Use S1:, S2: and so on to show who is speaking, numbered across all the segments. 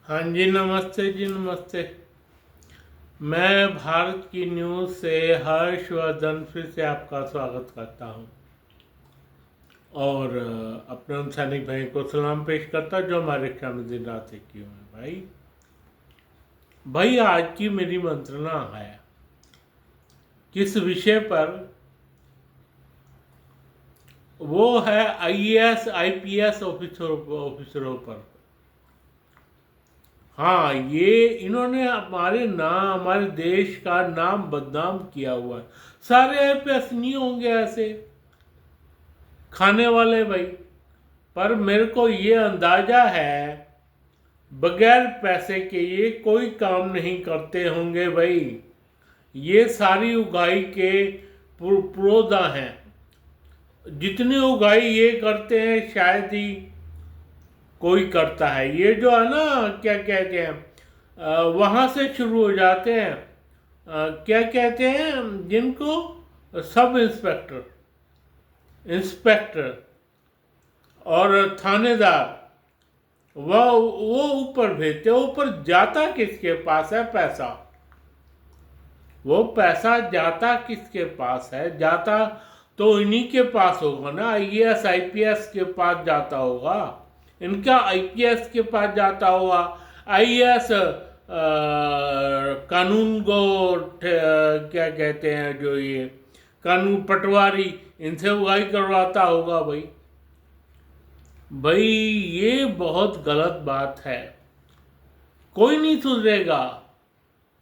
S1: हाँ जी, नमस्ते जी, नमस्ते। मैं भारत की न्यूज़ से हर्षवर्धन फिर से आपका स्वागत करता हूँ और अपने उन सैनिक भाई को सलाम पेश करता जो हमारे रक्षा में दिन रात एक किए हैं। भाई भाई आज की मेरी मंत्रणा है किस विषय पर, वो है आईएएस आईपीएस ऑफिसरों पर। हाँ, ये इन्होंने हमारे देश का नाम बदनाम किया हुआ है। सारे आईपीएस नहीं होंगे ऐसे खाने वाले भाई, पर मेरे को ये अंदाजा है बगैर पैसे के ये कोई काम नहीं करते होंगे भाई। ये सारी उगाई के पुरोधा हैं। जितनी उगाई ये करते हैं शायद ही कोई करता है। ये जो है ना, क्या कहते हैं, वहाँ से शुरू हो जाते हैं। क्या कहते हैं जिनको, सब इंस्पेक्टर, इंस्पेक्टर और थानेदार, वो ऊपर भेजते। ऊपर जाता किसके पास है पैसा? वो पैसा जाता किसके पास है? जाता तो इन्हीं के पास होगा ना, आईएएस आईपीएस के पास जाता होगा। इनका आईपीएस के पास जाता होगा। आईएएस कानून को क्या कहते हैं, जो ये कानून पटवारी, इनसे उगाई करवाता होगा भाई। भाई ये बहुत गलत बात है। कोई नहीं सुधरेगा,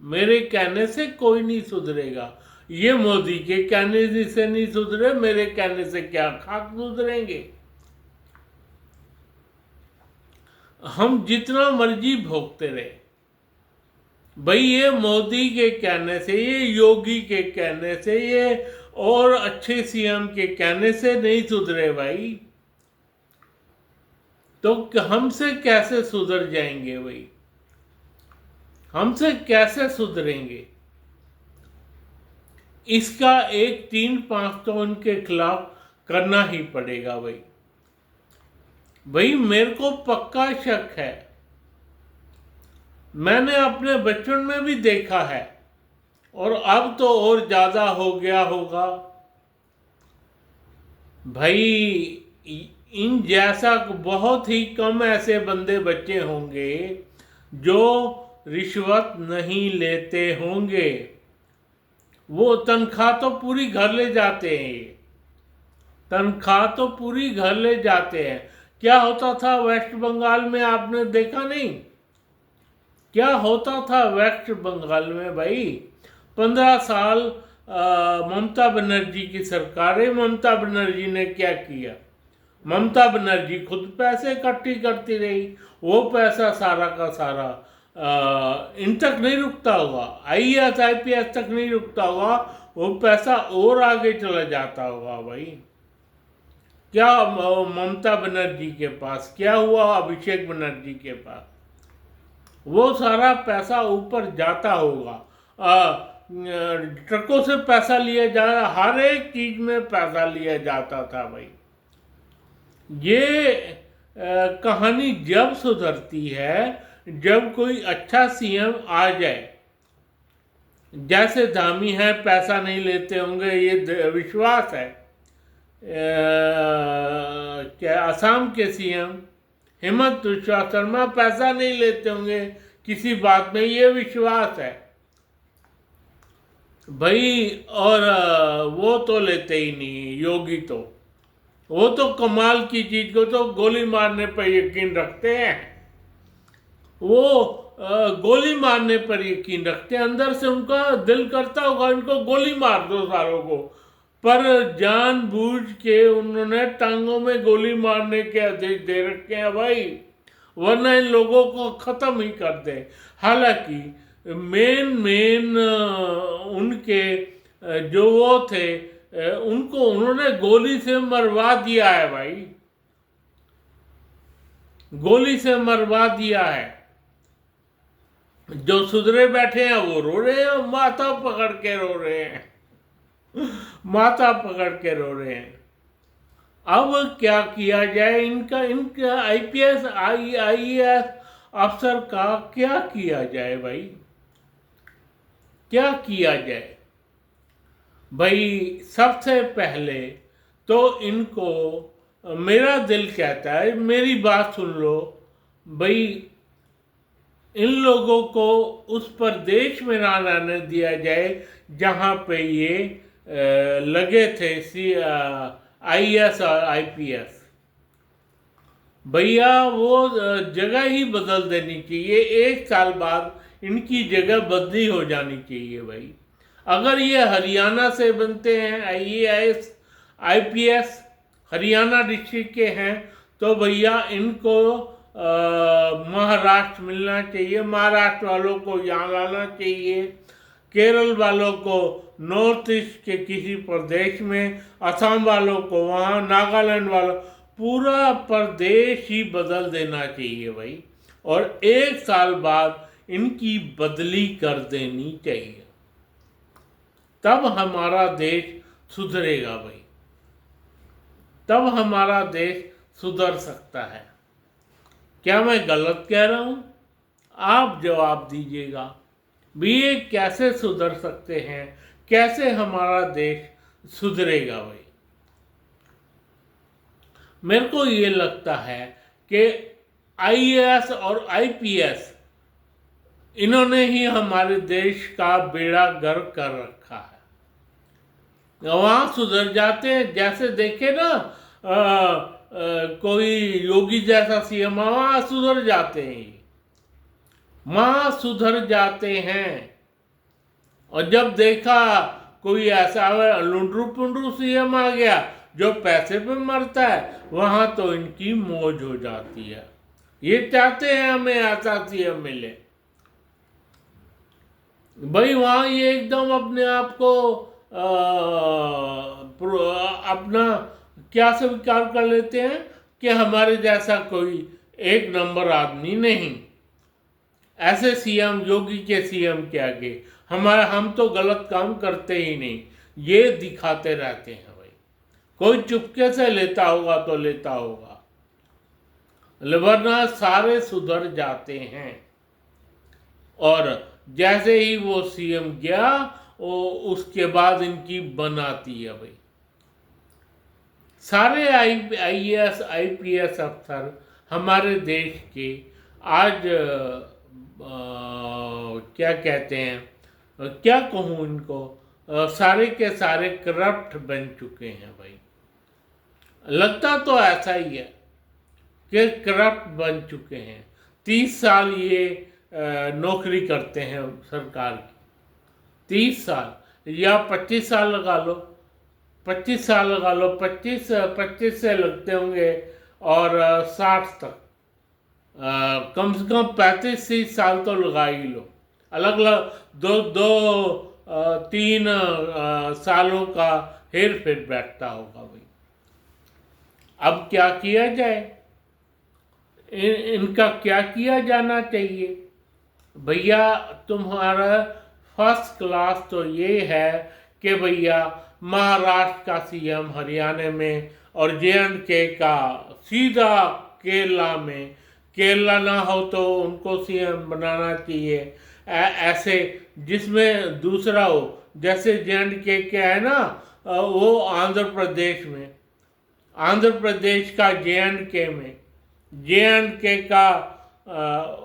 S1: मेरे कहने से कोई नहीं सुधरेगा। ये मोदी के कहने से नहीं सुधरे, मेरे कहने से क्या खाक सुधरेंगे? हम जितना मर्जी भोगते रहे भाई, ये मोदी के कहने से, ये योगी के कहने से, ये और अच्छे सीएम के कहने से नहीं सुधरे भाई। तो हमसे कैसे सुधर जाएंगे भाई? हमसे कैसे सुधरेंगे? इसका एक 3-5 तो उनके खिलाफ करना ही पड़ेगा भाई। भाई मेरे को पक्का शक है, मैंने अपने बचपन में भी देखा है और अब तो और ज्यादा हो गया होगा भाई। इन जैसा बहुत ही कम ऐसे बंदे बच्चे होंगे जो रिश्वत नहीं लेते होंगे। वो तनख्वाह तो पूरी घर ले जाते हैं, ये तनख्वाह तो पूरी घर ले जाते हैं। क्या होता था वेस्ट बंगाल में, आपने देखा नहीं? क्या होता था वेस्ट बंगाल में भाई? 15 साल ममता बनर्जी की सरकार है। ममता बनर्जी ने क्या किया? ममता बनर्जी खुद पैसे इकट्ठी करती रही। वो पैसा सारा का सारा इन तक नहीं रुकता होगा, आईएएस आईपीएस तक नहीं रुकता होगा। वो पैसा और आगे चला जाता होगा भाई। क्या ममता बनर्जी के पास क्या हुआ? अभिषेक बनर्जी के पास वो सारा पैसा ऊपर जाता होगा। ट्रकों से पैसा लिया जा, हर एक चीज में पैसा लिया जाता था भाई। ये कहानी जब सुधरती है जब कोई अच्छा सीएम आ जाए। जैसे धामी है, पैसा नहीं लेते होंगे, ये विश्वास है। क्या असम के सीएम हेमंत विश्वा शर्मा पैसा नहीं लेते होंगे किसी बात में, ये विश्वास है भाई। और वो तो लेते ही नहीं, योगी तो, वो तो कमाल की चीज को तो गोली मारने पर यकीन रखते हैं। वो गोली मारने पर यकीन रखते हैं। अंदर से उनका दिल करता होगा इनको गोली मार दो सारों को, पर जानबूझ के उन्होंने टांगों में गोली मारने के आदेश दे रखे हैं भाई, वरना इन लोगों को खत्म ही कर दे। हालांकि मेन उनके जो वो थे, उनको उन्होंने गोली से मरवा दिया है भाई, गोली से मरवा दिया है। जो सुधरे बैठे हैं वो रो रहे हैं, माथा पकड़ के रो रहे हैं, माथा पकड़ के रो रहे हैं। अब क्या किया जाए? इनका आईपीएस आईएएस अफसर का क्या किया जाए भाई, क्या किया जाए भाई। सबसे पहले तो इनको, मेरा दिल कहता है, मेरी बात सुन लो भाई, इन लोगों को उस प्रदेश में ना रहने दिया जाए जहाँ पे ये लगे थे IAS और IPS। भैया वो जगह ही बदल देनी चाहिए, 1 साल बाद इनकी जगह बदली हो जानी चाहिए भाई। अगर ये हरियाणा से बनते हैं IAS IPS, हरियाणा डिस्ट्रिक्ट के हैं, तो भैया इनको महाराष्ट्र मिलना चाहिए, महाराष्ट्र वालों को यहाँ लाना चाहिए, केरल वालों को नॉर्थ ईस्ट के किसी प्रदेश में, असम वालों को वहाँ, नागालैंड वालों, पूरा प्रदेश ही बदल देना चाहिए भाई। और 1 साल बाद इनकी बदली कर देनी चाहिए, तब हमारा देश सुधरेगा भाई, तब हमारा देश सुधर सकता है। क्या मैं गलत कह रहा हूँ? आप जवाब दीजिएगा भी, ये कैसे सुधर सकते हैं, कैसे हमारा देश सुधरेगा भाई। मेरे को ये लगता है कि IAS और IPS इन्होंने ही हमारे देश का बेड़ा गर्क कर रखा है। वहाँ सुधर जाते हैं, जैसे देखे ना कोई योगी जैसा CM, वहाँ सुधर जाते हैं, वहाँ सुधर जाते हैं। और जब देखा कोई ऐसा लुंडरू पुंडरू CM आ गया जो पैसे पे मरता है, वहाँ तो इनकी मौज हो जाती है। ये चाहते हैं हमें ऐसा CM मिले भाई। वहाँ ये एकदम अपने आप को अपना क्या स्वीकार कर लेते हैं कि हमारे जैसा कोई 1 नंबर आदमी नहीं। ऐसे CM, योगी के CM के आगे हम तो गलत काम करते ही नहीं, ये दिखाते रहते हैं भाई। कोई चुपके से लेता होगा तो लेता होगा, वरना सारे सुधर जाते हैं। और जैसे ही वो CM गया, उसके बाद इनकी बनाती है भाई। सारे IAS IPS अफसर हमारे देश के आज क्या कहते हैं, क्या कहूँ इनको, सारे के सारे करप्ट बन चुके हैं भाई। लगता तो ऐसा ही है कि करप्ट बन चुके हैं। 30 साल ये नौकरी करते हैं सरकार की, 30 साल या 25 साल लगा लो, 25 साल लगा लो, 25 से लगते होंगे और 60 तक, कम से कम 35-30 साल तो लगा ही लो। अलग अलग 2-3 सालों का हेर फेर बैठता होगा भाई। अब क्या किया जाए, इनका क्या किया जाना चाहिए भैया? तुम्हारा फर्स्ट क्लास तो ये है कि भैया महाराष्ट्र का CM हरियाणा में और J&K का सीधा केरला में, केरला ना हो तो उनको CM बनाना चाहिए। ऐसे जिसमें दूसरा हो, जैसे J&K क्या है ना, वो आंध्र प्रदेश में, आंध्र प्रदेश का J&K में, J&K का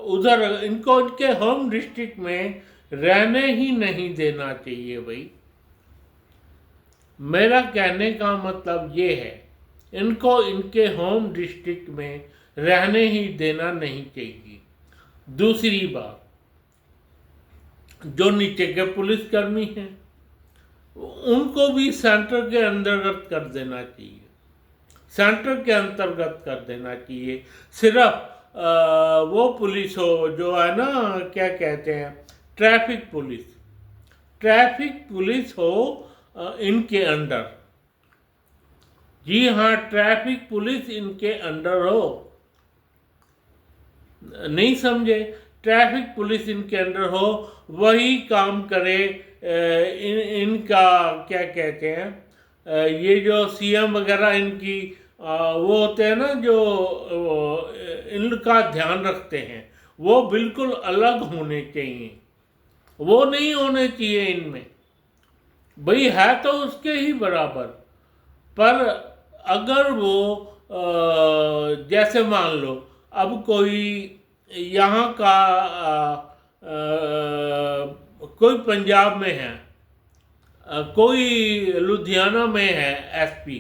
S1: उधर, इनको इनके होम डिस्ट्रिक्ट में रहने ही नहीं देना चाहिए भाई। मेरा कहने का मतलब ये है, इनको इनके होम डिस्ट्रिक्ट में रहने ही देना नहीं चाहिए। दूसरी बात, जो नीचे के पुलिसकर्मी हैं उनको भी सेंटर के अंतर्गत कर देना चाहिए, सेंटर के अंतर्गत कर देना चाहिए। सिर्फ वो पुलिस हो जो है ना, क्या कहते हैं, ट्रैफिक पुलिस, ट्रैफिक पुलिस हो इनके अंडर। जी हाँ, ट्रैफिक पुलिस इनके अंडर हो। नहीं समझे? ट्रैफिक पुलिस इनके अंडर हो, वही काम करे। इनका क्या कहते हैं, ये जो CM वगैरह इनकी वो होते हैं ना, जो इनका ध्यान रखते हैं, वो बिल्कुल अलग होने चाहिए, वो नहीं होने चाहिए इनमें। भाई है तो उसके ही बराबर, पर अगर वो जैसे मान लो अब कोई यहाँ का कोई पंजाब में है, कोई लुधियाना में है एसपी,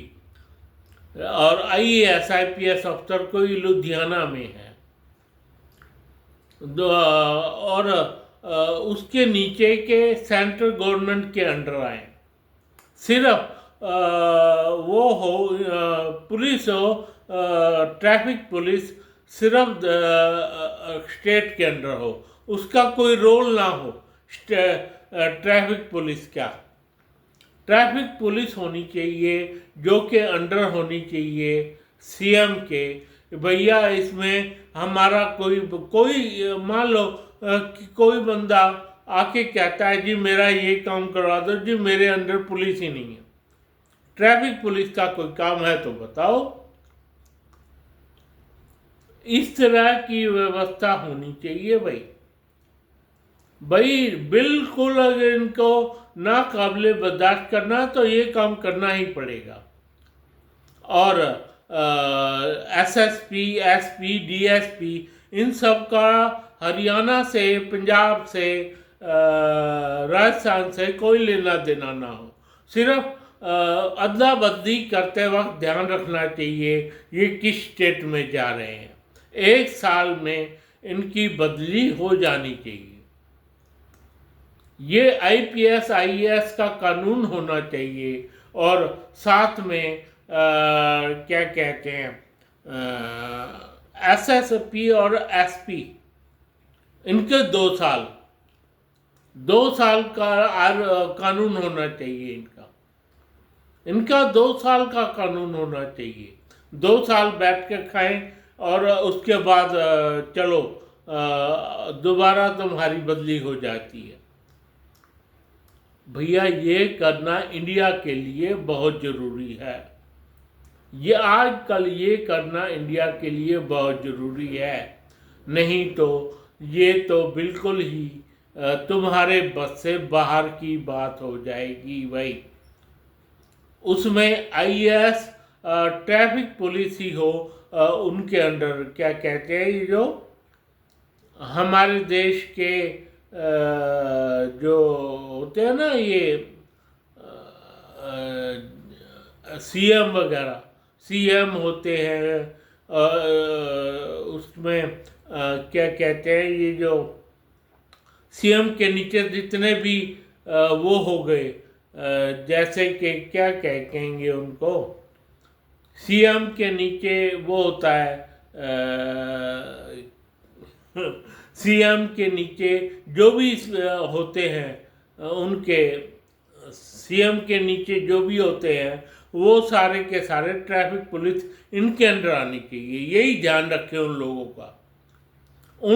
S1: और आईएएस आईपीएस अफसर कोई लुधियाना में है, और उसके नीचे के सेंट्रल गवर्नमेंट के अंडर आए, सिर्फ वो हो पुलिस हो, ट्रैफिक पुलिस सिर्फ स्टेट के अंडर हो, उसका कोई रोल ना हो। ट्रैफिक पुलिस क्या, ट्रैफिक पुलिस होनी चाहिए जो के अंडर होनी चाहिए सीएम के। भैया इसमें हमारा कोई मान लो कि कोई बंदा आके कहता है जी मेरा ये काम करवा दो, जी मेरे अंडर पुलिस ही नहीं है, ट्रैफिक पुलिस का कोई काम है तो बताओ। इस तरह की व्यवस्था होनी चाहिए भाई बिल्कुल अगर इनको नाकाबिले बर्दाश्त करना तो ये काम करना ही पड़ेगा। और एसएसपी एसपी डीएसपी इन सब का हरियाणा से, पंजाब से, राजस्थान से कोई लेना देना ना हो। सिर्फ अदला बदली करते वक्त ध्यान रखना चाहिए ये किस स्टेट में जा रहे हैं, 1 साल में इनकी बदली हो जानी चाहिए। ये आईपीएस आईएएस का कानून होना चाहिए। और साथ में क्या कहते हैं, एसएसपी और एसपी इनके 2 साल का कानून होना चाहिए। इनका 2 साल का कानून होना चाहिए। 2 साल बैठ के खाएं और उसके बाद चलो दोबारा तुम्हारी बदली हो जाती है। भैया ये करना इंडिया के लिए बहुत ज़रूरी है। ये आजकल ये करना इंडिया के लिए बहुत ज़रूरी है, नहीं तो ये तो बिल्कुल ही तुम्हारे बस से बाहर की बात हो जाएगी भाई। उसमें आईएएस ट्रैफिक पुलिस ही हो, उनके अंडर क्या कहते हैं, ये जो हमारे देश के जो होते हैं ना, ये सीएम वगैरह, सीएम होते हैं, उसमें क्या कहते हैं, ये जो सीएम के नीचे जितने भी वो हो गए, जैसे कि क्या कहेंगे उनको, सीएम के नीचे वो होता है, सीएम के नीचे जो भी होते हैं, उनके सीएम के नीचे जो भी होते हैं वो सारे के सारे ट्रैफिक पुलिस इनके अंडर आनी चाहिए। यही ध्यान रखें उन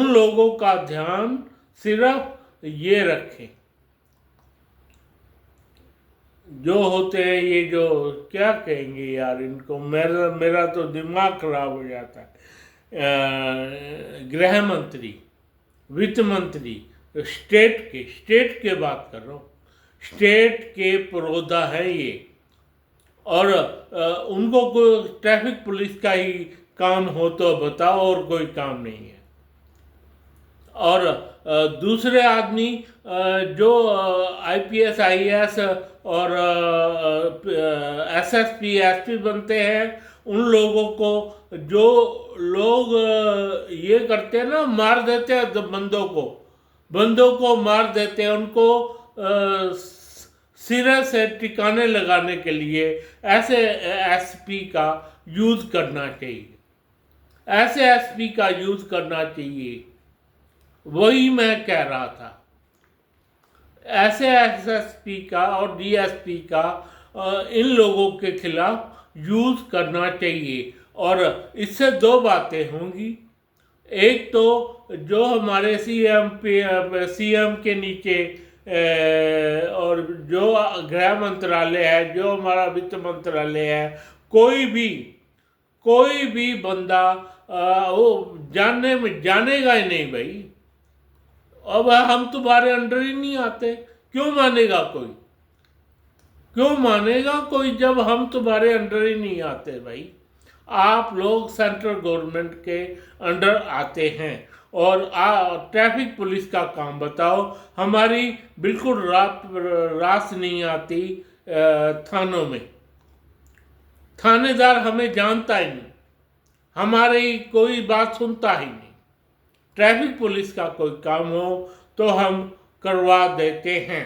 S1: लोगों का ध्यान सिर्फ ये रखें। जो होते हैं ये जो क्या कहेंगे यार इनको, मेरा तो दिमाग खराब हो जाता है, गृह मंत्री, वित्त मंत्री, स्टेट के बात कर रहा हूँ, स्टेट के पुरोधा हैं ये, और उनको कोई ट्रैफिक पुलिस का ही काम हो तो बताओ, और कोई काम नहीं है। और दूसरे आदमी जो आईपीएस आईएएस और एसएसपी एसपी बनते हैं, उन लोगों को जो लोग ये करते हैं ना, मार देते हैं बंदों को मार देते हैं, उनको सिरे से टिकाने लगाने के लिए ऐसे एसपी का यूज़ करना चाहिए, ऐसे एसपी का यूज़ करना चाहिए। वही मैं कह रहा था, ऐसे एसएसपी का और डीएसपी का इन लोगों के खिलाफ यूज़ करना चाहिए। और इससे 2 बातें होंगी, एक तो जो हमारे सीएम के नीचे और जो गृह मंत्रालय है, जो हमारा वित्त मंत्रालय है, कोई भी बंदा वो जानने में जानेगा ही नहीं भाई। अब हम तुम्हारे अंडर ही नहीं आते, क्यों मानेगा कोई? क्यों मानेगा कोई जब हम तुम्हारे अंडर ही नहीं आते भाई? आप लोग सेंट्रल गवर्नमेंट के अंडर आते हैं और ट्रैफिक पुलिस का काम बताओ। हमारी बिल्कुल रास नहीं आती थानों में। थानेदार हमें जानता ही नहीं, हमारी कोई बात सुनता ही नहीं। ट्रैफिक पुलिस का कोई काम हो तो हम करवा देते हैं।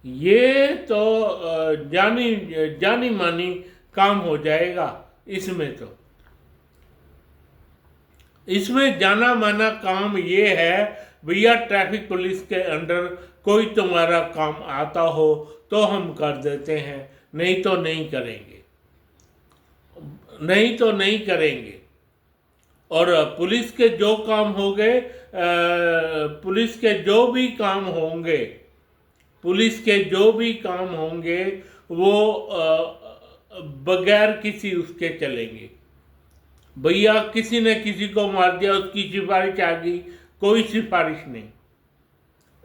S1: ये तो जानी मानी काम हो जाएगा। इसमें जाना माना काम ये है भैया, ट्रैफिक पुलिस के अंडर कोई तुम्हारा काम आता हो तो हम कर देते हैं, नहीं तो नहीं करेंगे, नहीं तो नहीं करेंगे। और पुलिस के जो काम होंगे, पुलिस के जो भी काम होंगे, पुलिस के जो भी काम होंगे वो बगैर किसी उसके चलेंगे। भैया किसी ने किसी को मार दिया, उसकी सिफारिश आ गई, कोई सिफारिश नहीं।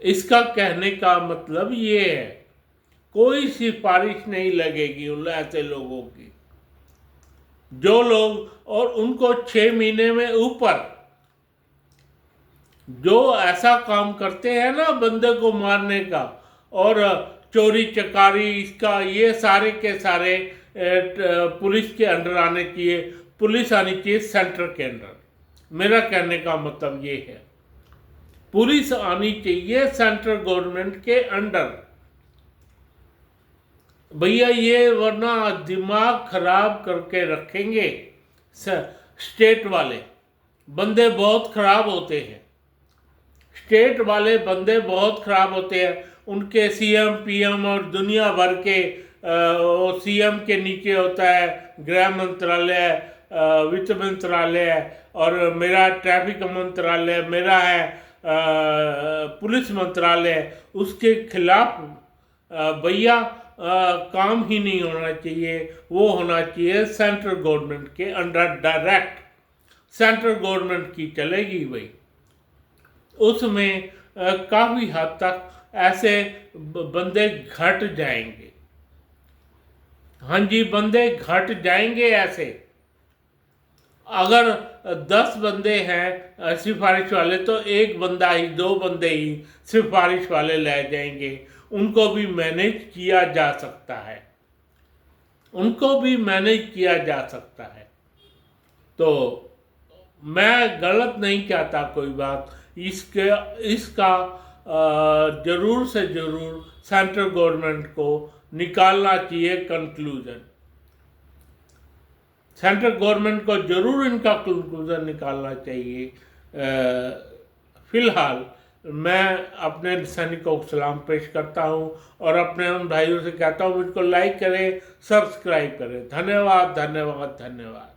S1: इसका कहने का मतलब ये है, कोई सिफारिश नहीं लगेगी उन ऐसे लोगों की जो लोग, और उनको 6 महीने में ऊपर जो ऐसा काम करते हैं ना बंदे को मारने का और चोरी चकारी, इसका ये सारे के सारे पुलिस के अंडर आने चाहिए। पुलिस आनी चाहिए सेंटर के अंडर। मेरा कहने का मतलब ये है, पुलिस आनी चाहिए सेंट्रल गवर्नमेंट के अंडर भैया। ये वरना दिमाग खराब करके रखेंगे। स्टेट वाले बंदे बहुत खराब होते हैं, स्टेट वाले बंदे बहुत खराब होते हैं। उनके सीएम पीएम और दुनिया भर के सीएम के नीचे होता है गृह मंत्रालय, वित्त मंत्रालय, और मेरा ट्रैफिक मंत्रालय, मेरा है पुलिस मंत्रालय। उसके खिलाफ भैया काम ही नहीं होना चाहिए। वो होना चाहिए सेंट्रल गवर्नमेंट के अंडर, डायरेक्ट सेंट्रल गवर्नमेंट की चलेगी भाई। उसमें काफ़ी हद तक ऐसे बंदे घट जाएंगे। हाँ जी, बंदे घट जाएंगे ऐसे। अगर 10 बंदे हैं सिफारिश वाले तो 1 बंदा ही, 2 बंदे ही सिफारिश वाले ले जाएंगे। उनको भी मैनेज किया जा सकता है, उनको भी मैनेज किया जा सकता है। तो मैं गलत नहीं कहता कोई बात। इसका जरूर से जरूर सेंट्रल गवर्नमेंट को निकालना चाहिए कंक्लूजन। सेंट्रल गवर्नमेंट को जरूर इनका कंक्लूजन निकालना चाहिए। फिलहाल मैं अपने सैनिकों को सलाम पेश करता हूं और अपने उन भाइयों से कहता हूं मुझको लाइक करें, सब्सक्राइब करें। धन्यवाद, धन्यवाद, धन्यवाद।